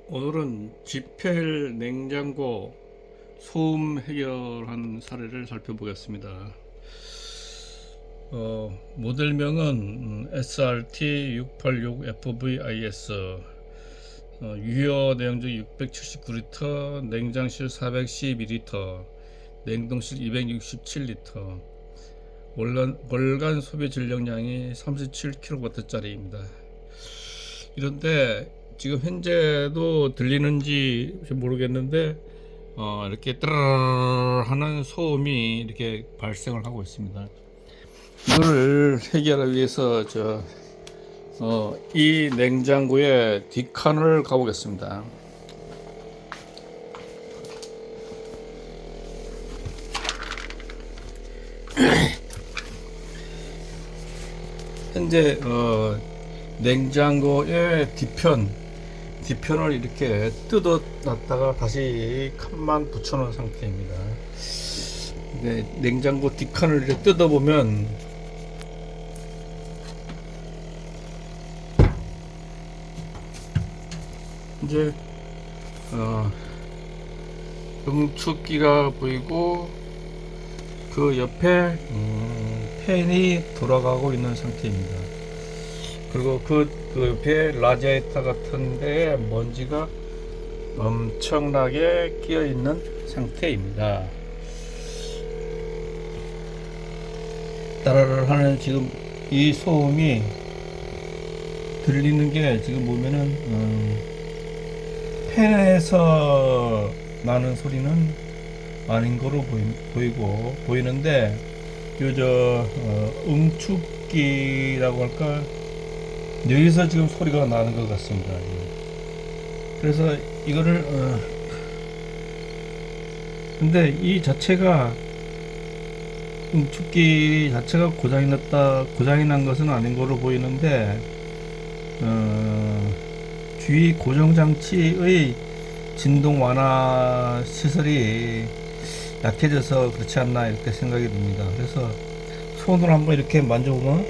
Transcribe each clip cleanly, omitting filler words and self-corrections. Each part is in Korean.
오늘은 지펠 냉장고 소음 해결한 사례를 살펴보겠습니다. 모델명은 SRT686FVIS, 유효 내용중 679리터, 냉장실 412리터, 냉동실 267리터, 월간 소비 전력량이 37kW짜리입니다. 이런데 지금 현재도 들리는지 모르겠는데 이렇게 따르르 하는 소음이 이렇게 발생을 하고 있습니다. 이거를 해결하기 위해서 이 냉장고의 뒷칸을 가보겠습니다. 현재 냉장고의 뒤편을 이렇게 뜯어 놨다가 다시 칸만 붙여 놓은 상태입니다. 냉장고 뒷칸을 이렇게 뜯어 보면 이제 응축기가 보이고 그 옆에 팬이 돌아가고 있는 상태입니다. 그리고 그 옆에 라디에이터 같은 데에 먼지가 엄청나게 끼어 있는 상태입니다. 따라를 하는 지금 이 소음이 들리는 게 지금 보면은 팬에서 나는 소리는 아닌 거로 보이는데 응축기라고 할까, 여기서 지금 소리가 나는 것 같습니다. 그래서 이거를 근데 이 자체가 응축기 자체가 고장이 난 것은 아닌 거로 보이는데 주위 고정장치의 진동 완화 시설이 약해져서 그렇지 않나 이렇게 생각이 듭니다. 그래서 손으로 한번 이렇게 만져보면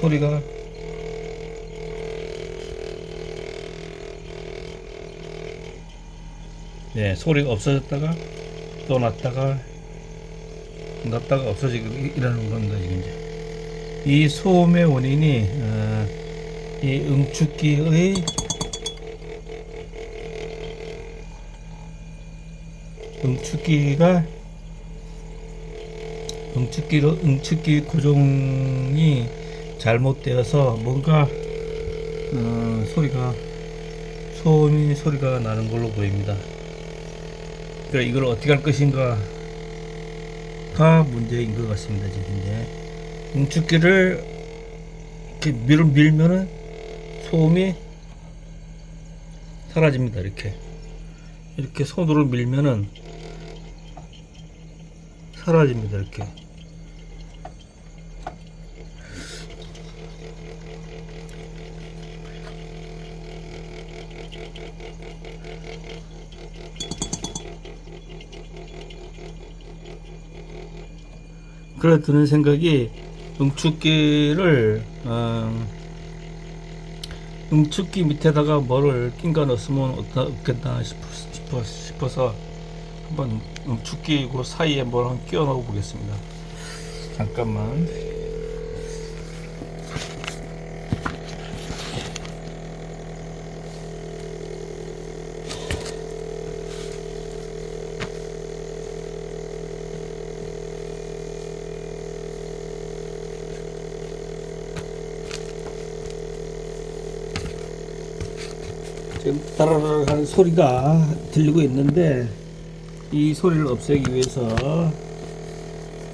소리가 소리가 없어졌다가 또 났다가 없어지고 이러는 겁니다. 이제 이 소음의 원인이 이 응축기 고정이 잘못되어서 뭔가 소리가 나는 걸로 보입니다. 그러니까 이걸 어떻게 할 것인가가 문제인 것 같습니다. 지금 이제 응축기를 이렇게 밀면은 소음이 사라집니다. 이렇게 손으로 밀면은 사라집니다. 이렇게. 그래 드는 생각이, 응축기 밑에다가 뭐를 낀가 넣었으면 어떻겠나 싶어서 한번 응축기 그 사이에 뭘 한번 끼워 넣어 보겠습니다. 잠깐만. 지금 따라라라 하는 소리가 들리고 있는데, 이 소리를 없애기 위해서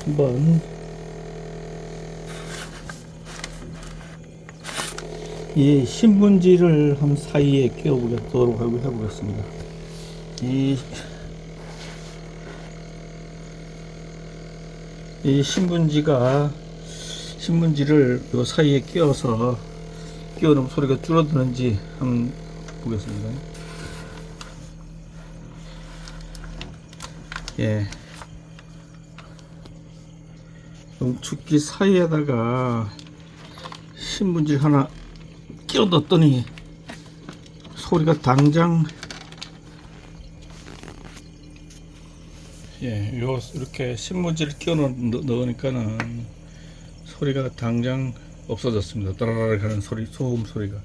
한번 이 신문지를 한 사이에 끼워보도록 해보겠습니다. 이 신문지를 요 사이에 끼워놓으면 소리가 줄어드는지 한번 보겠습니다. 응축기 사이에다가 신문지 하나 끼워 넣었더니 소리가 당장 요 이렇게 신문지를 끼워 넣으니까는 소리가 당장 없어졌습니다. 따라라락 하는 소리, 소음 소리가.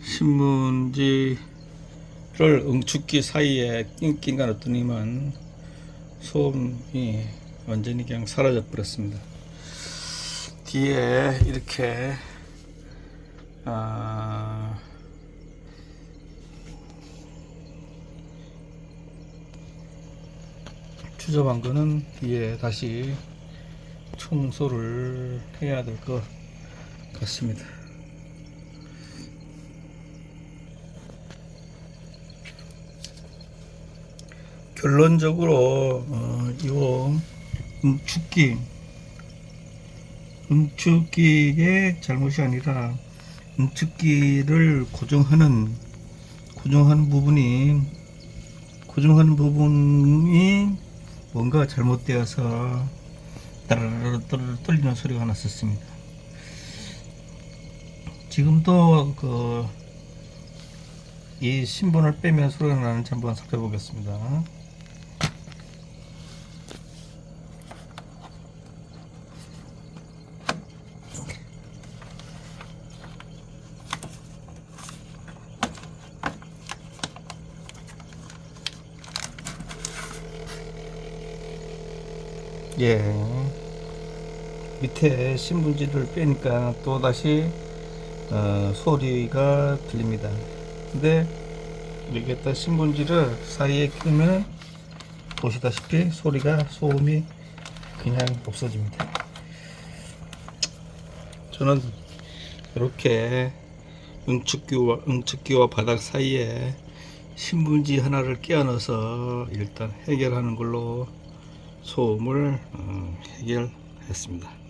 신문지를 응축기 사이에 낀가 놨더니만 소음이 완전히 그냥 사라져 버렸습니다. 뒤에 이렇게 추접한 거는 뒤에 다시 청소를 해야 될 것 같습니다. 결론적으로 이 응축기의 잘못이 아니라 응축기를 고정하는 부분이 뭔가 잘못되어서 따르르 떨리는 소리가 났었습니다. 지금도 이 신분을 빼면 소리가 나는지 한번 살펴보겠습니다. 밑에 신문지를 빼니까 또 다시 소리가 들립니다. 근데 여기에다 신문지를 사이에 끼면 보시다시피 소음이 그냥 없어집니다. 저는 이렇게 응축기와 바닥 사이에 신문지 하나를 끼워 넣어서 일단 해결하는 걸로 소음을 해결했습니다.